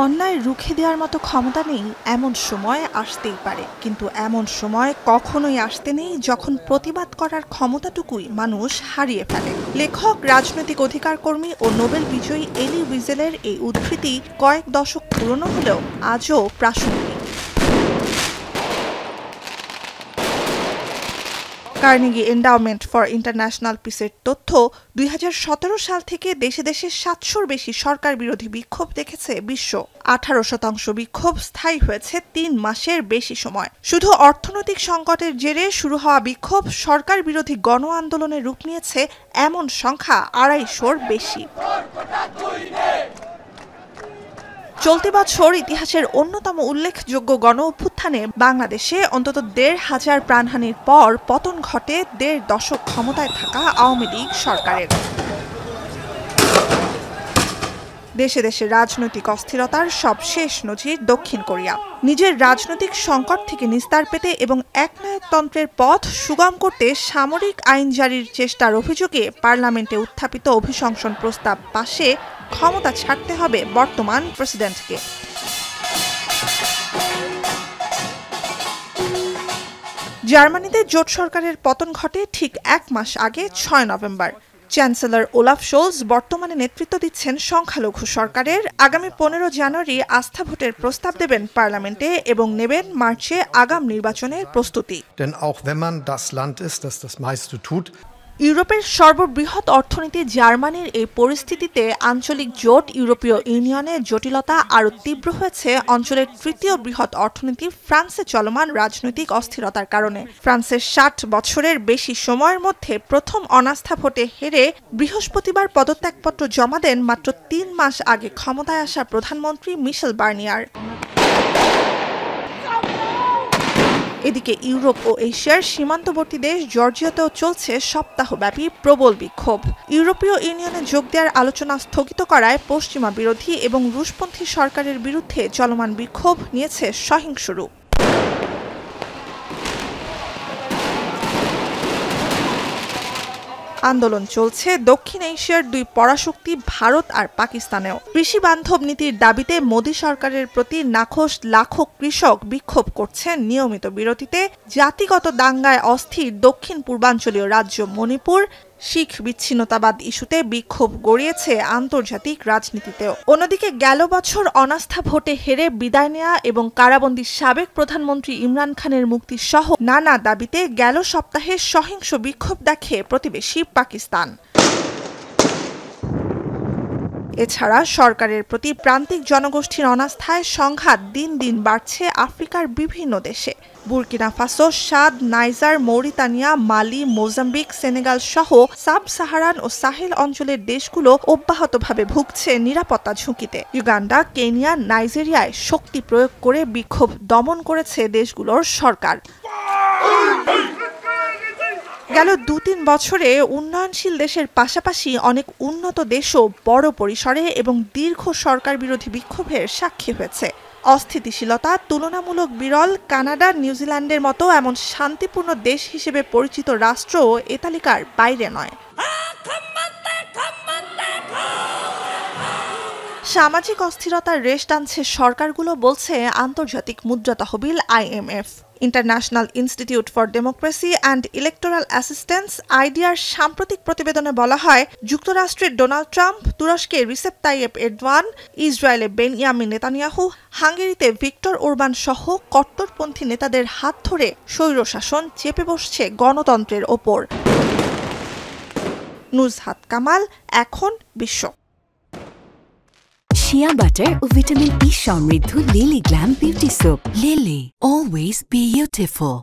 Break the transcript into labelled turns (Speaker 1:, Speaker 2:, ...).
Speaker 1: অন্যায় রুখে দেওয়ার মতো ক্ষমতা নেই এমন সময় আসতেই পারে, কিন্তু এমন সময় কখনোই আসতে নেই যখন প্রতিবাদ করার ক্ষমতাটুকুই মানুষ হারিয়ে ফেলে। লেখক, রাজনৈতিক অধিকার কর্মী ও নোবেল বিজয়ী এলি উইজেলের এই উদ্ধৃতি কয়েক দশক পুরনো হলেও আজও প্রাসঙ্গিক। কার্নেগি এন্ডাওমেন্ট ফর ইন্টারন্যাশনাল পিসের তথ্য, ২০১৭ সাল থেকে দেশে দেশে ৭০০-র বেশি সরকার বিরোধী বিক্ষোভ দেখেছে বিশ্ব। ১৮% বিক্ষোভ স্থায়ী হয়েছে ৩ মাসের বেশি সময়। শুধু অর্থনৈতিক সংকটের জেরে শুরু হওয়া বিক্ষোভ সরকার বিরোধী গণ আন্দোলনের রূপ নিয়েছে এমন সংখ্যা ২৫০-র বেশি। চলতি বছর ইতিহাসের অন্যতম উল্লেখযোগ্য গণ অভ্যুত্থানে বাংলাদেশে অন্তত ১৫০০ প্রাণহানির পর পতন ঘটে ১.৫ দশক ক্ষমতায় থাকা আওয়ামী লীগ সরকারের। দেশে দেশে রাজনৈতিক অস্থিরতার সব শেষ নজির দক্ষিণ কোরিয়া। নিজের রাজনৈতিক সংকট থেকে নিস্তার পেতে এবং একনায়কতন্ত্রের পথ সুগম করতে সামরিক আইন জারির চেষ্টার অভিযোগে পার্লামেন্টে উত্থাপিত অভিশংসন প্রস্তাব পাশে ক্ষমতা ছাড়তে হবে বর্তমান প্রেসিডেন্টকে। জার্মানিতে জোট সরকারের পতন ঘটে ঠিক ১ মাস আগে ৬ নভেম্বর। চ্যান্সেলর ওলাফ শোলজ বর্তমানে নেতৃত্ব দিচ্ছেন সংখ্যালঘু সরকারের। আগামী ১৫ জানুয়ারি আস্থা ভোটের প্রস্তাব দেবেন পার্লামেন্টে এবং নেবেন মার্চে আগাম নির্বাচনের প্রস্তুতি। ইউরোপের সর্ববৃহৎ অর্থনীতি জার্মানির এই পরিস্থিতিতে আঞ্চলিক জোট ইউরোপীয় ইউনিয়নের জটিলতা আরও তীব্র হয়েছে অঞ্চলের তৃতীয় বৃহৎ অর্থনীতি ফ্রান্সে চলমান রাজনৈতিক অস্থিরতার কারণে। ফ্রান্সের ৬০ বছরের বেশি সময়ের মধ্যে প্রথম অনাস্থা ভোটে হেরে বৃহস্পতিবার পদত্যাগপত্র জমা দেন মাত্র ৩ মাস আগে ক্ষমতায় আসা প্রধানমন্ত্রী মিশেল বার্নিয়ার। এদিকে ইউরোপ ও এশিয়ার সীমান্তবর্তী দেশ জর্জিয়াতেও চলছে সপ্তাহব্যাপী প্রবল বিক্ষোভ। ইউরোপীয় ইউনিয়নে যোগ দেওয়ার আলোচনা স্থগিত করায় পশ্চিমা বিরোধী এবং রুশপন্থী সরকারের বিরুদ্ধে চলমান বিক্ষোভ নিয়েছে সহিংস রূপ। আন্দোলন চলছে দক্ষিণ এশিয়ার ২ পরাশক্তি ভারত আর পাকিস্তানেও। কৃষি বান্ধব নীতির দাবিতে মোদী সরকারের প্রতি নাখোশ লাখো কৃষক বিক্ষোভ করছেন নিয়মিত বিরতিতে। জাতিগত দাঙ্গায় অস্থির দক্ষিণ পূর্বাঞ্চলীয় রাজ্য মণিপুর। শিখ বিচ্ছিন্নতাবাদ ইস্যুতে বিক্ষোভ গড়িয়েছে আন্তর্জাতিক রাজনীতিতেও। অন্যদিকে গেল বছর অনাস্থা ভোটে হেরে বিদায় নেয়া এবং কারাবন্দী সাবেক প্রধানমন্ত্রী ইমরান খানের মুক্তি সহ নানা দাবিতে গেল সপ্তাহে সহিংস বিক্ষোভ দেখে প্রতিবেশী পাকিস্তান। এছাড়া সরকারের প্রতি প্রান্তিক জনগোষ্ঠীর অনাস্থায় সংঘাত দিন দিন বাড়ছে আফ্রিকার বিভিন্ন দেশে। বুর্কিনা ফাসো, সাদ, নাইজার, মৌরিতানিয়া, মালি, মোজাম্বিক, সেনেগাল সহ সাব সাহারান ও সাহেল অঞ্চলের দেশগুলো অব্যাহতভাবে ভুগছে নিরাপত্তা ঝুঁকিতে। ইউগান্ডা, কেনিয়া, নাইজেরিয়ায় শক্তি প্রয়োগ করে বিক্ষোভ দমন করেছে দেশগুলোর সরকার। গেল ২-৩ বছরে উন্নয়নশীল দেশের পাশাপাশি অনেক উন্নত দেশও বড় পরিসরে এবং দীর্ঘ সরকার বিরোধী বিক্ষোভের সাক্ষী হয়েছে। অস্থিতিশীলতা তুলনামূলক বিরল। কানাডা, নিউজিল্যান্ডের মতো এমন শান্তিপূর্ণ দেশ হিসেবে পরিচিত রাষ্ট্রও এ তালিকার বাইরে নয়। সামাজিক অস্থিরতার রেশ টানছে সরকারগুলো, বলছে আন্তর্জাতিক মুদ্রা তহবিল IMF। International institute for democracy and electoral assistance IDR সাম্প্রতিক প্রতিবেদনে বলা হয়, যুক্তরাষ্ট্রের ডোনাল্ড ট্রাম্প, তুরস্কের রিসেপ তাইয়েপ এরদোয়ান, ইসরায়েলে বেনিয়ামিন নেতানিয়াহু, হাঙ্গেরিতে ভিক্টর ওরবান সহ কট্টরপন্থী নেতাদের হাত ধরে স্বৈরশাসন চেপে বসছে গণতন্ত্রের ওপর। নুজহাত কামাল, এখন বিশ্ব।
Speaker 2: শিয়া বাটার ও ভিটামিন E সমৃদ্ধ lily glam beauty soap. Lily, always beautiful.